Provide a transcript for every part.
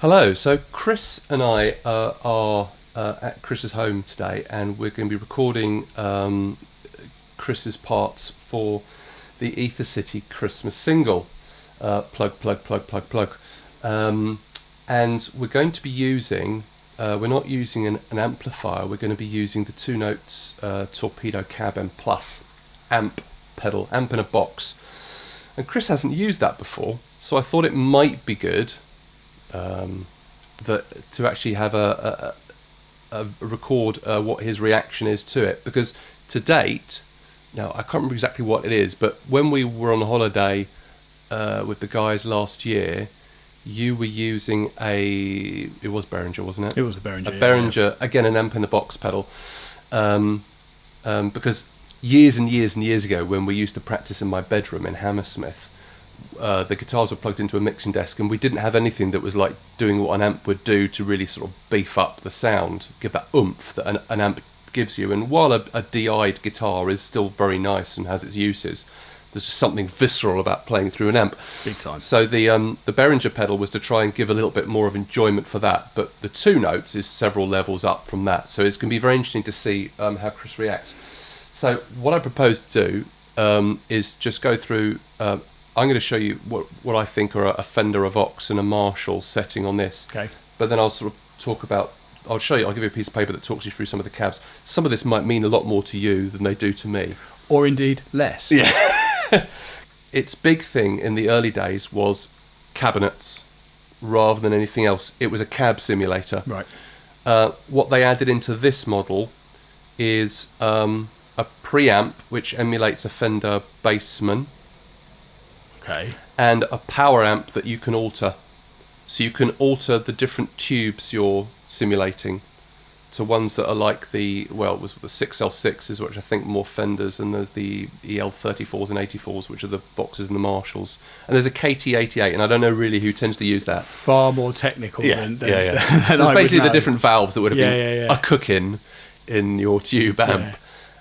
Hello. So Chris and I are at Chris's home today, and we're going to be recording Chris's parts for the Ether City Christmas single. Plug, plug, plug, plug, plug. And we're going to be using. We're not using an amplifier. We're going to be using the Two Notes Torpedo Cab M Plus amp pedal, amp in a box. And Chris hasn't used that before, so I thought it might be good. That to actually have a record what his reaction is to it, because to date, now I can't remember exactly what it is, but when we were on holiday with the guys last year, you were using it was Behringer, wasn't it? It was a Behringer. A Behringer, again an amp in the box pedal, because years and years and years ago, when we used to practice in my bedroom in Hammersmith, the guitars were plugged into a mixing desk, and we didn't have anything that was like doing what an amp would do to really sort of beef up the sound, give that oomph that an amp gives you. And while a DI'd guitar is still very nice and has its uses, there's just something visceral about playing through an amp. Big time. So the Behringer pedal was to try and give a little bit more of enjoyment for that, but the Two Notes is several levels up from that. So it's going to be very interesting to see how Chris reacts. So what I propose to do is just go through. I'm going to show you what I think are a Fender, a Vox, and a Marshall setting on this. Okay. But then I'll sort of talk about. I'll show you. I'll give you a piece of paper that talks you through some of the cabs. Some of this might mean a lot more to you than they do to me, or indeed less. Yeah. Its big thing in the early days was cabinets, rather than anything else. It was a cab simulator. Right. What they added into this model is a preamp which emulates a Fender Bassman. Okay. And a power amp that you can alter. So you can alter the different tubes you're simulating to ones that are like it was the 6L6s, which I think more Fenders, and there's the EL34s and 84s, which are the Voxes and the Marshalls. And there's a KT88, and I don't know really who tends to use that. Far more technical than So than it's I basically would the know. different valves that would have been Yeah. a cooking in your tube amp.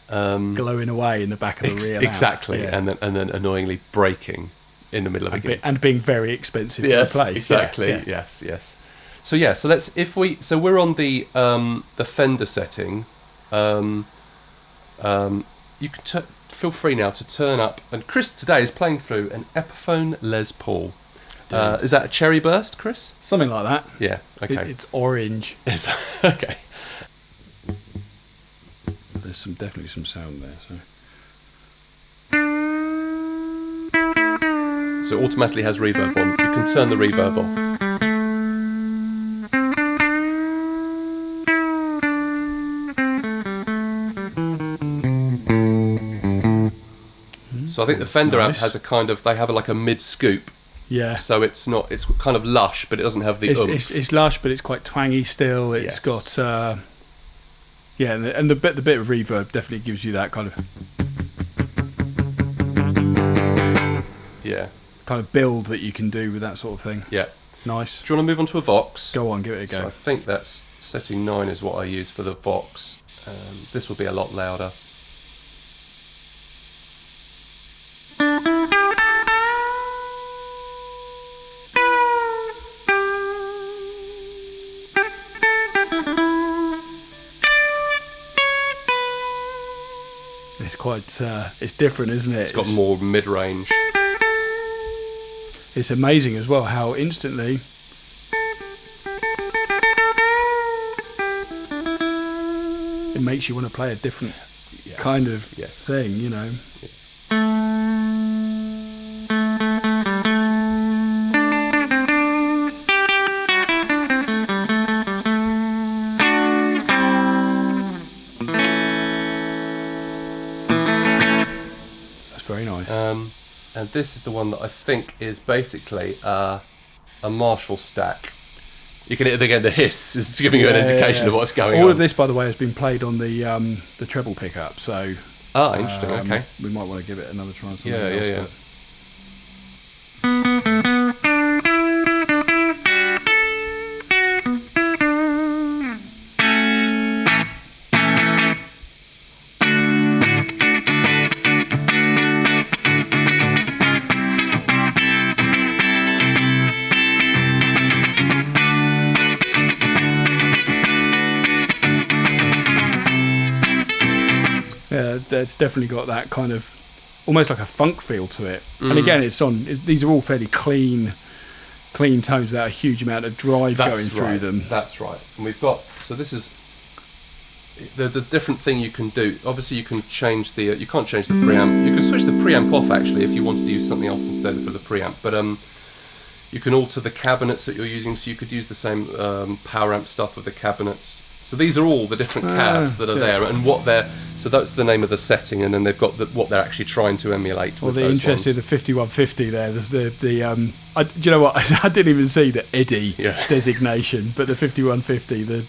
Glowing away in the back of the real amp. Exactly, Yeah. and then annoyingly breaking in the middle of a gig. And being very expensive to Yes, replace. exactly. Yeah. Yes. So we're on the Fender setting. You can feel free now to turn up. And Chris today is playing through an Epiphone Les Paul. Is that a Cherry Burst, Chris? Something like that. Yeah. Okay. It's orange. Okay. There's definitely some sound there. So it automatically has reverb on. You can turn the reverb off. So I think the Fender amp has they have like a mid scoop. Yeah. So it's kind of lush, but it doesn't have the oomph. It's lush, but it's quite twangy still. It's got and the bit of reverb definitely gives you that kind of build that you can do with that sort of thing. Yeah. Nice. Do you want to move on to a Vox? Go on, give it a go. So I think that's setting 9 is what I use for the Vox. This will be a lot louder. It's quite it's different, isn't it? It's got more mid-range. It's amazing as well how instantly it makes you want to play a different kind of thing, you know. That's very nice. And this is the one that I think is basically a Marshall stack. You can again, the hiss is giving you an indication of what's going on. All of this, by the way, has been played on the treble pickup. So interesting. Okay, we might want to give it another try. On something yeah. else, definitely got that kind of almost like a funk feel to it. And again, these are all fairly clean tones without a huge amount of drive going through them. That's right. And we've got, so there's a different thing you can do. Obviously you can change you can't change the preamp. You can switch the preamp off actually if you wanted to use something else instead of the preamp. But you can alter the cabinets that you're using, so you could use the same power amp stuff with the cabinets. So these are all the different cabs that are there, and so that's the name of the setting, and then they've got what they're actually trying to emulate. Well, the interest in the 5150 there. Do you know what? I didn't even see the Eddie designation, but the 5150,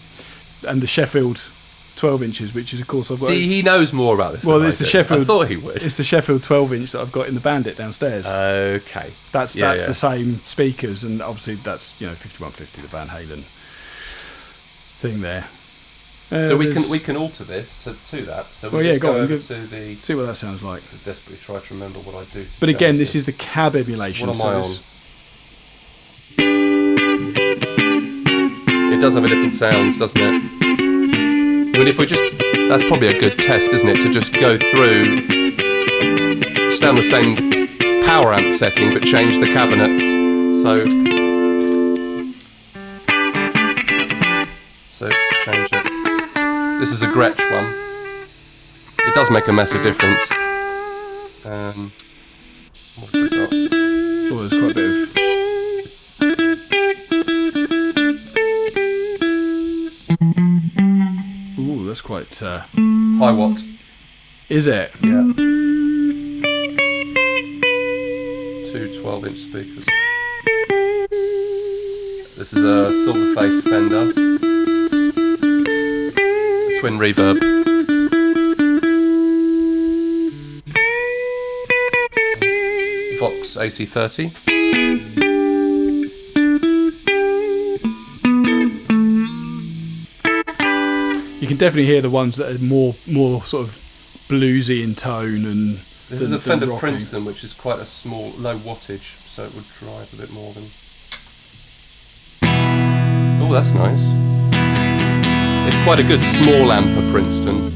and the Sheffield 12 inches, which is of course I've got. See, he knows more about this. Well, it's the Sheffield. I thought he would. It's the Sheffield 12 inch that I've got in the Bandit downstairs. Okay. That's the same speakers, and obviously that's 5150, the Van Halen thing there. So we can alter this to that. So go on. See what that sounds like. I desperately try to remember what I do. But again, this is the cab emulation. What am I on? It does have a different sounds, doesn't it? I mean, that's probably a good test, isn't it? To just go through, stay on the same power amp setting, but change the cabinets. So let's change it. This is a Gretsch one. It does make a massive difference. What have we got? Oh, there's quite a bit of. Ooh, that's quite high watt. Is it? Yeah. Two 12-inch speakers. This is a silver face Fender. Twin reverb. Vox AC30. You can definitely hear the ones that are more sort of bluesy in tone, and this is a Fender Princeton, which is quite a small, low wattage, so it would drive a bit more than. Oh, that's nice. It's quite a good small amp, a Princeton.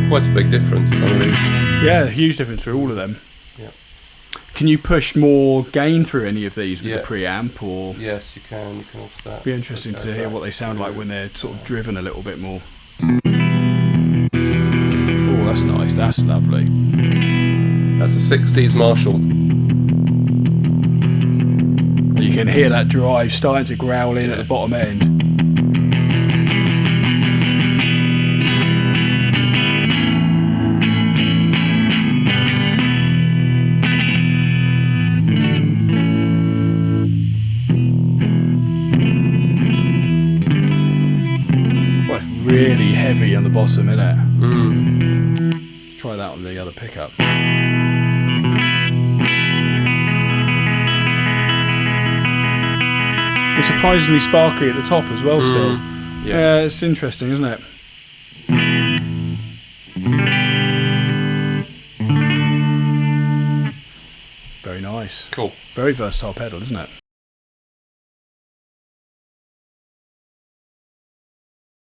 Quite a big difference, some of these. Yeah, huge difference for all of them. Yeah. Can you push more gain through any of these with the preamp, or? Yes, you can. You can alter that. Be interesting to hear what they sound like when they're sort of driven a little bit more. Oh, that's nice. That's lovely. That's a 60s Marshall. You can hear that drive starting to growl in at the bottom end. Really heavy on the bottom, isn't it? Let's try that on the other pickup. It's surprisingly sparkly at the top as well still. Yeah, it's interesting, isn't it? Very nice. Cool. Very versatile pedal, isn't it?